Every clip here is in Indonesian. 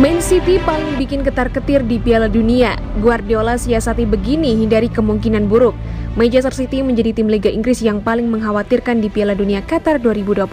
Man City paling bikin ketar-ketir di Piala Dunia. Guardiola siasati begini hindari kemungkinan buruk. Manchester City menjadi tim Liga Inggris yang paling mengkhawatirkan di Piala Dunia Qatar 2022.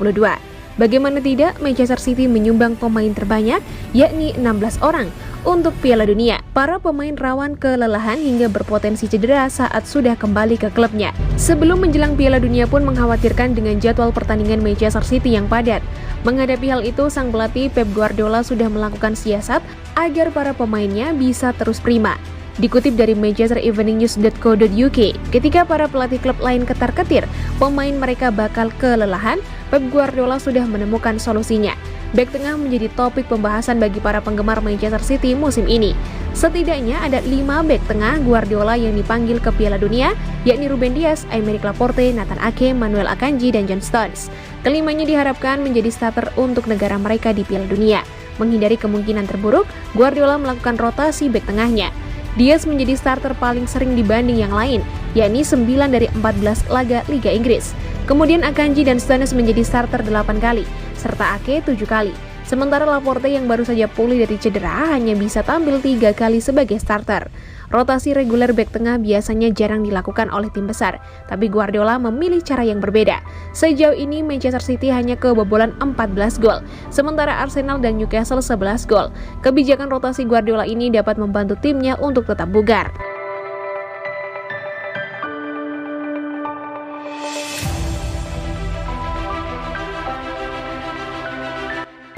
Bagaimana tidak, Manchester City menyumbang pemain terbanyak, yakni 16 orang, untuk Piala Dunia. Para pemain rawan kelelahan hingga berpotensi cedera saat sudah kembali ke klubnya. Sebelum menjelang Piala Dunia pun mengkhawatirkan dengan jadwal pertandingan Manchester City yang padat. Menghadapi hal itu, sang pelatih Pep Guardiola sudah melakukan siasat agar para pemainnya bisa terus prima. Dikutip dari manchestereveningnews.co.uk, ketika para pelatih klub lain ketar-ketir, pemain mereka bakal kelelahan, Pep Guardiola sudah menemukan solusinya. Bek tengah menjadi topik pembahasan bagi para penggemar Manchester City musim ini. Setidaknya ada 5 bek tengah Guardiola yang dipanggil ke Piala Dunia, yakni Ruben Dias, Aymeric Laporte, Nathan Ake, Manuel Akanji, dan John Stones. Kelimanya diharapkan menjadi starter untuk negara mereka di Piala Dunia. Menghindari kemungkinan terburuk, Guardiola melakukan rotasi bek tengahnya. Dias menjadi starter paling sering dibanding yang lain, yakni 9 dari 14 laga Liga Inggris. Kemudian Akanji dan Stones menjadi starter 8 kali, serta Ake 7 kali. Sementara Laporte yang baru saja pulih dari cedera hanya bisa tampil 3 kali sebagai starter. Rotasi reguler bek tengah biasanya jarang dilakukan oleh tim besar, tapi Guardiola memilih cara yang berbeda. Sejauh ini Manchester City hanya kebobolan 14 gol, sementara Arsenal dan Newcastle 11 gol. Kebijakan rotasi Guardiola ini dapat membantu timnya untuk tetap bugar.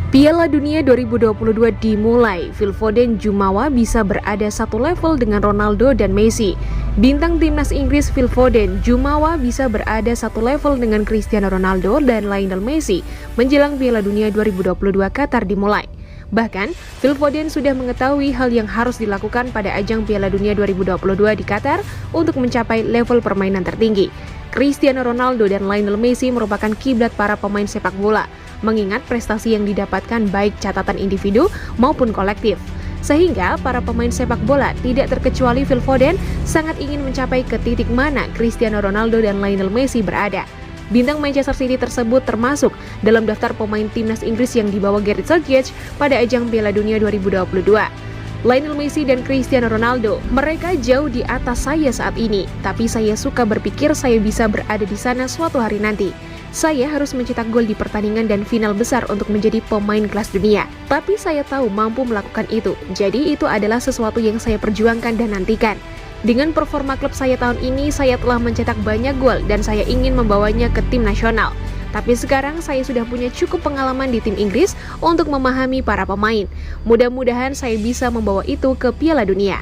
Piala Dunia 2022 dimulai, Phil Foden jumawa bisa berada satu level dengan Ronaldo dan Messi. Bintang timnas Inggris Phil Foden jumawa bisa berada satu level dengan Cristiano Ronaldo dan Lionel Messi menjelang Piala Dunia 2022 Qatar dimulai. Bahkan, Phil Foden sudah mengetahui hal yang harus dilakukan pada ajang Piala Dunia 2022 di Qatar untuk mencapai level permainan tertinggi. Cristiano Ronaldo dan Lionel Messi merupakan kiblat para pemain sepak bola, mengingat prestasi yang didapatkan baik catatan individu maupun kolektif. Sehingga para pemain sepak bola, tidak terkecuali Phil Foden, sangat ingin mencapai ke titik mana Cristiano Ronaldo dan Lionel Messi berada. Bintang Manchester City tersebut termasuk dalam daftar pemain timnas Inggris yang dibawa Gareth Southgate pada ajang Piala Dunia 2022. Lionel Messi dan Cristiano Ronaldo, mereka jauh di atas saya saat ini, tapi saya suka berpikir saya bisa berada di sana suatu hari nanti. Saya harus mencetak gol di pertandingan dan final besar untuk menjadi pemain kelas dunia. Tapi saya tahu mampu melakukan itu, jadi itu adalah sesuatu yang saya perjuangkan dan nantikan. Dengan performa klub saya tahun ini, saya telah mencetak banyak gol dan saya ingin membawanya ke tim nasional. Tapi sekarang saya sudah punya cukup pengalaman di tim Inggris untuk memahami para pemain. Mudah-mudahan saya bisa membawa itu ke Piala Dunia.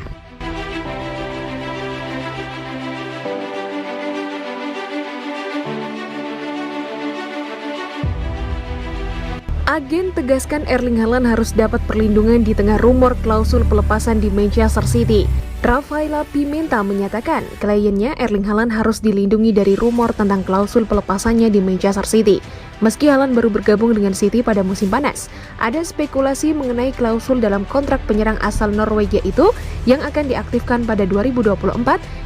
Agen tegaskan Erling Haaland harus dapat perlindungan di tengah rumor klausul pelepasan di Manchester City. Rafaela Pimenta menyatakan kliennya Erling Haaland harus dilindungi dari rumor tentang klausul pelepasannya di Manchester City. Meski Haaland baru bergabung dengan City pada musim panas, ada spekulasi mengenai klausul dalam kontrak penyerang asal Norwegia itu yang akan diaktifkan pada 2024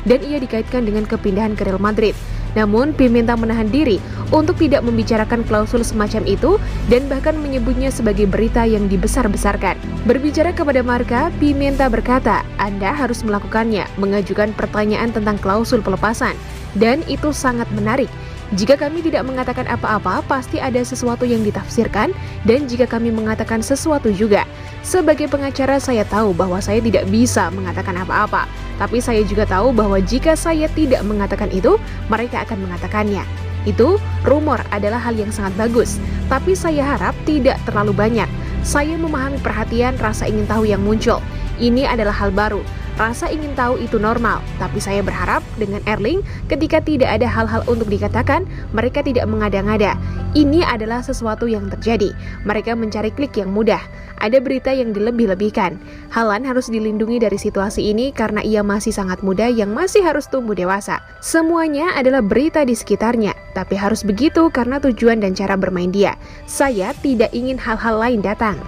dan ia dikaitkan dengan kepindahan ke Real Madrid. Namun, Pimenta menahan diri untuk tidak membicarakan klausul semacam itu dan bahkan menyebutnya sebagai berita yang dibesar-besarkan. Berbicara kepada Marca, Pimenta berkata, "Anda harus melakukannya, mengajukan pertanyaan tentang klausul pelepasan. Dan itu sangat menarik. Jika kami tidak mengatakan apa-apa, pasti ada sesuatu yang ditafsirkan, dan jika kami mengatakan sesuatu juga. Sebagai pengacara, saya tahu bahwa saya tidak bisa mengatakan apa-apa. Tapi saya juga tahu bahwa jika saya tidak mengatakan itu, mereka akan mengatakannya. Itu, rumor adalah hal yang sangat bagus, tapi saya harap tidak terlalu banyak. Saya memahami perhatian rasa ingin tahu yang muncul. Ini adalah hal baru. Rasa ingin tahu itu normal, tapi saya berharap dengan Erling, ketika tidak ada hal-hal untuk dikatakan, mereka tidak mengada-ngada. Ini adalah sesuatu yang terjadi. Mereka mencari klik yang mudah. Ada berita yang dilebih-lebihkan. Haaland harus dilindungi dari situasi ini karena ia masih sangat muda yang masih harus tumbuh dewasa. Semuanya adalah berita di sekitarnya, tapi harus begitu karena tujuan dan cara bermain dia. Saya tidak ingin hal-hal lain datang."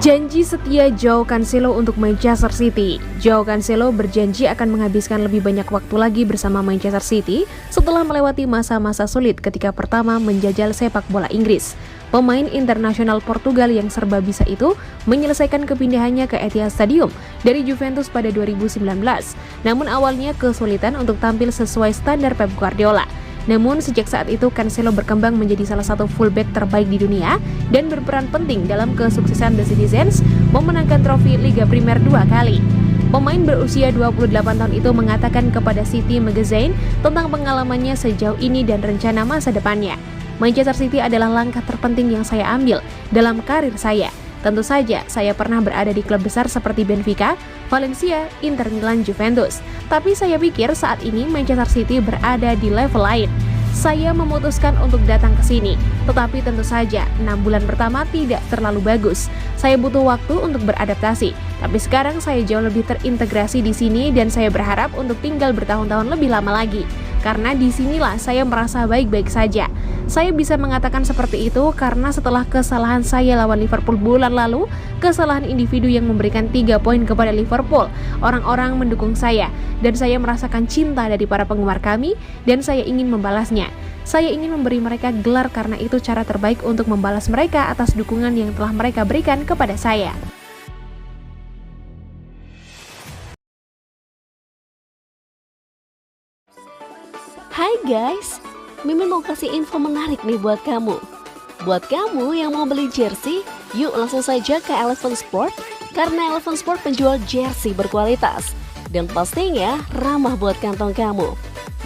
Janji setia Joao Cancelo untuk Manchester City. Joao Cancelo berjanji akan menghabiskan lebih banyak waktu lagi bersama Manchester City setelah melewati masa-masa sulit ketika pertama menjajal sepak bola Inggris. Pemain internasional Portugal yang serba bisa itu menyelesaikan kepindahannya ke Etihad Stadium dari Juventus pada 2019. Namun awalnya kesulitan untuk tampil sesuai standar Pep Guardiola. Namun sejak saat itu Cancelo berkembang menjadi salah satu fullback terbaik di dunia dan berperan penting dalam kesuksesan The Citizens memenangkan trofi Liga Primer 2 kali. Pemain berusia 28 tahun itu mengatakan kepada City Magazine tentang pengalamannya sejauh ini dan rencana masa depannya. Manchester City adalah langkah terpenting yang saya ambil dalam karir saya. Tentu saja, saya pernah berada di klub besar seperti Benfica, Valencia, Inter Milan, Juventus. Tapi saya pikir saat ini Manchester City berada di level lain. Saya memutuskan untuk datang ke sini. Tetapi tentu saja, 6 bulan pertama tidak terlalu bagus. Saya butuh waktu untuk beradaptasi. Tapi sekarang saya jauh lebih terintegrasi di sini dan saya berharap untuk tinggal bertahun-tahun lebih lama lagi. Karena disinilah saya merasa baik-baik saja. Saya bisa mengatakan seperti itu karena setelah kesalahan saya lawan Liverpool bulan lalu, kesalahan individu yang memberikan 3 poin kepada Liverpool, orang-orang mendukung saya, dan saya merasakan cinta dari para penggemar kami, dan saya ingin membalasnya. Saya ingin memberi mereka gelar karena itu cara terbaik untuk membalas mereka atas dukungan yang telah mereka berikan kepada saya. Hai guys, Mimin mau kasih info menarik nih buat kamu. Buat kamu yang mau beli jersey, yuk langsung saja ke Eleven Sport karena Eleven Sport penjual jersey berkualitas dan pastinya ramah buat kantong kamu.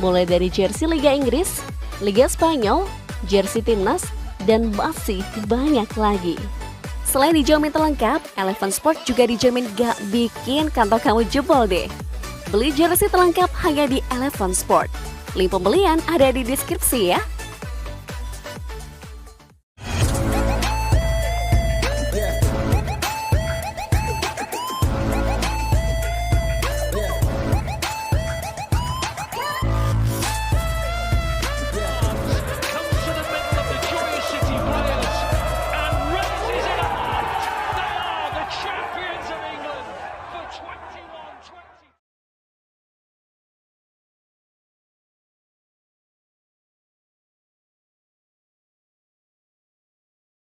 Mulai dari jersey Liga Inggris, Liga Spanyol, jersey timnas, dan masih banyak lagi. Selain dijamin terlengkap, Eleven Sport juga dijamin gak bikin kantong kamu jebol deh. Beli jersey terlengkap hanya di Eleven Sport. Link pembelian ada di deskripsi ya.